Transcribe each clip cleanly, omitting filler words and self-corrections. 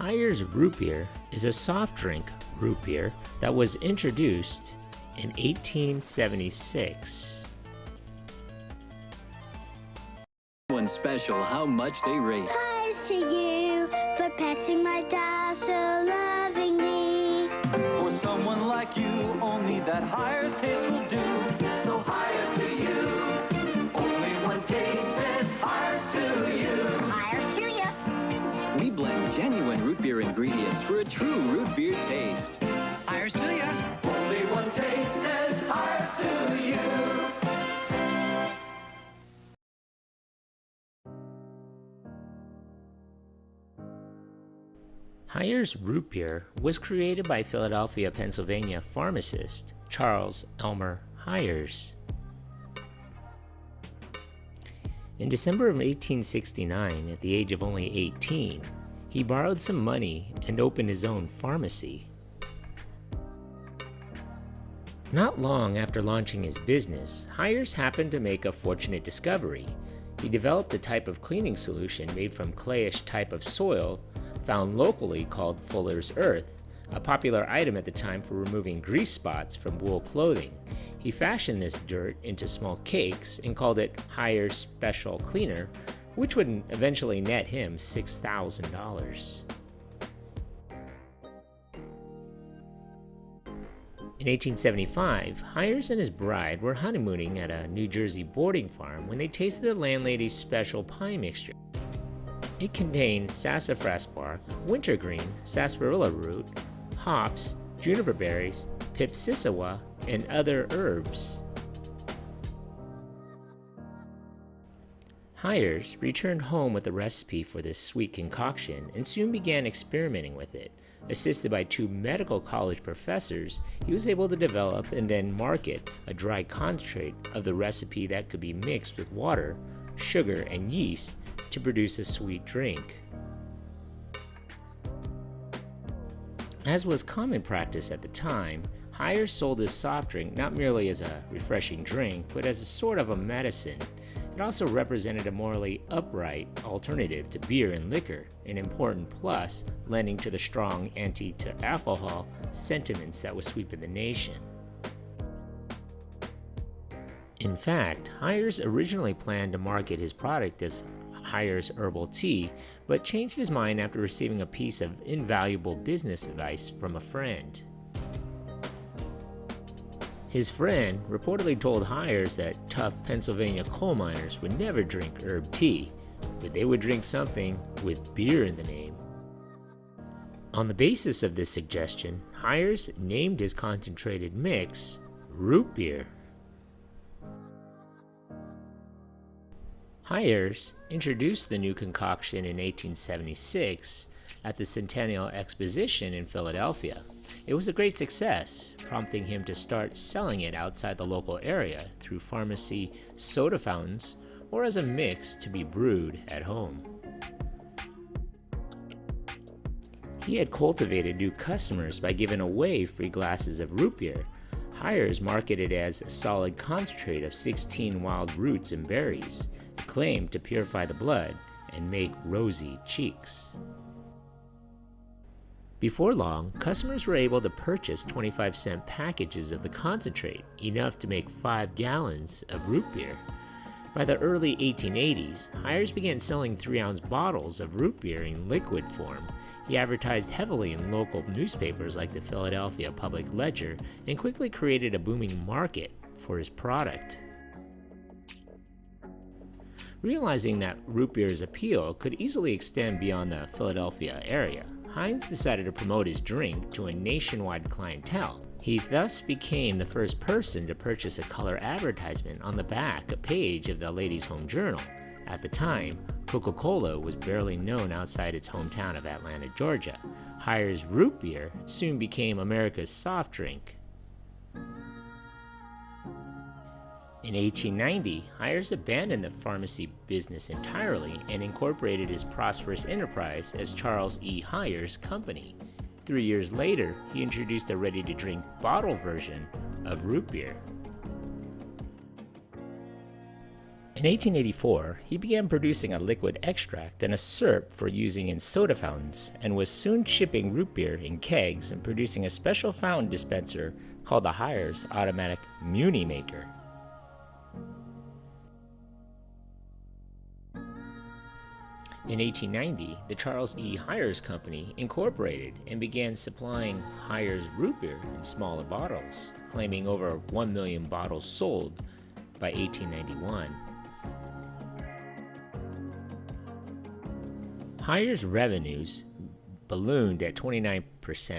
Hires root beer is a soft drink root beer that was introduced in 1876. One special how much they rate. Hires to you for patching my doll so lovingly. For someone like you, only that Hires taste will do. So Hires to you. Only one taste says Hires to you. Hires to you. We blend genuine root beer ingredients for a true root beer taste. Hires to you. Only one taste says Hires to you. Hires root beer was created by Philadelphia, Pennsylvania pharmacist Charles Elmer Hires. In December of 1869, at the age of only 18, he borrowed some money and opened his own pharmacy. Not long after launching his business, Hires happened to make a fortunate discovery. He developed a type of cleaning solution made from clayish type of soil found locally called Fuller's Earth, a popular item at the time for removing grease spots from wool clothing. He fashioned this dirt into small cakes and called it Hires Special Cleaner, which would eventually net him $6,000. In 1875, Hires and his bride were honeymooning at a New Jersey boarding farm when they tasted the landlady's special pie mixture. It contained sassafras bark, wintergreen, sarsaparilla root, hops, juniper berries, pipsissewa, and other herbs. Hires returned home with a recipe for this sweet concoction and soon began experimenting with it. Assisted by 2 medical college professors, he was able to develop and then market a dry concentrate of the recipe that could be mixed with water, sugar, and yeast to produce a sweet drink. As was common practice at the time, Hires sold his soft drink not merely as a refreshing drink, but as a sort of a medicine. It also represented a morally upright alternative to beer and liquor, an important plus lending to the strong anti-alcohol sentiments that was sweeping the nation. In fact, Hires originally planned to market his product as Hires Herbal Tea, but changed his mind after receiving a piece of invaluable business advice from a friend. His friend reportedly told Hires that tough Pennsylvania coal miners would never drink herb tea, but they would drink something with beer in the name. On the basis of this suggestion, Hires named his concentrated mix root beer. Hires introduced the new concoction in 1876 at the Centennial Exposition in Philadelphia. It was a great success, prompting him to start selling it outside the local area through pharmacy soda fountains or as a mix to be brewed at home. He had cultivated new customers by giving away free glasses of root beer. Hires marketed as a solid concentrate of 16 wild roots and berries, claimed to purify the blood and make rosy cheeks. Before long, customers were able to purchase 25-cent packages of the concentrate, enough to make 5 gallons of root beer. By the early 1880s, Hires began selling 3-ounce bottles of root beer in liquid form. He advertised heavily in local newspapers like the Philadelphia Public Ledger and quickly created a booming market for his product. Realizing that root beer's appeal could easily extend beyond the Philadelphia area, Hines decided to promote his drink to a nationwide clientele. He thus became the first person to purchase a color advertisement on the back page of the Ladies' Home Journal. At the time, Coca-Cola was barely known outside its hometown of Atlanta, Georgia. Hires root beer soon became America's soft drink. In 1890, Hires abandoned the pharmacy business entirely and incorporated his prosperous enterprise as Charles E. Hires Company. 3 years later, he introduced a ready-to-drink bottle version of root beer. In 1884, he began producing a liquid extract and a syrup for using in soda fountains, and was soon shipping root beer in kegs and producing a special fountain dispenser called the Hires Automatic Muni Maker. In 1890, the Charles E. Hires Company incorporated and began supplying Hires root beer in smaller bottles, claiming over 1 million bottles sold by 1891. Hires revenues ballooned at 29%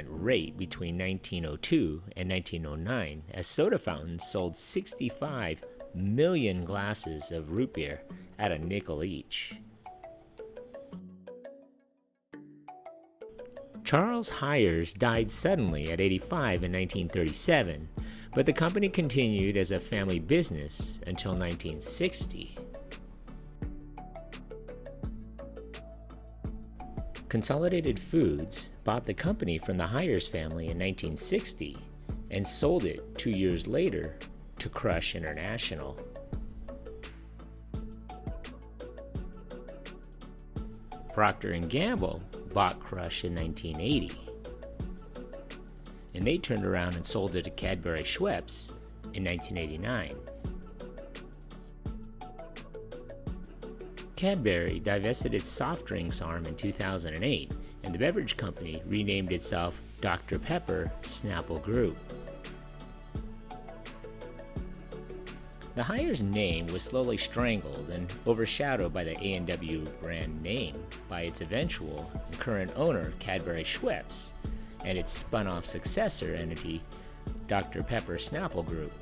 rate between 1902 and 1909 as soda fountains sold 65 million glasses of root beer at a nickel each. Charles Hires died suddenly at 85 in 1937, but the company continued as a family business until 1960. Consolidated Foods bought the company from the Hires family in 1960 and sold it 2 years later to Crush International. Procter & Gamble bought Crush in 1980, and they turned around and sold it to Cadbury Schweppes in 1989. Cadbury divested its soft drinks arm in 2008, and the beverage company renamed itself Dr Pepper Snapple Group. The Hires name was slowly strangled and overshadowed by the A&W brand name by its eventual and current owner, Cadbury Schweppes, and its spun-off successor entity, Dr Pepper Snapple Group.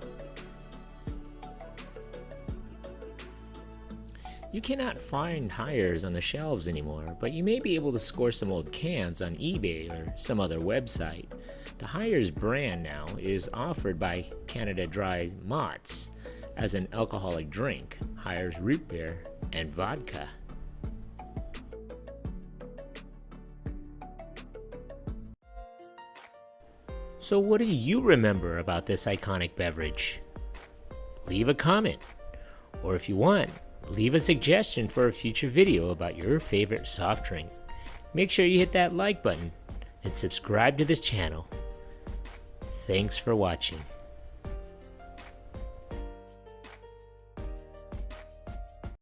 You cannot find Hires on the shelves anymore, but you may be able to score some old cans on eBay or some other website. The Hires brand now is offered by Canada Dry Mott's as an alcoholic drink, Hires root beer, and vodka. So what do you remember about this iconic beverage? Leave a comment, or if you want, leave a suggestion for a future video about your favorite soft drink. Make sure you hit that like button and subscribe to this channel. Thanks for watching.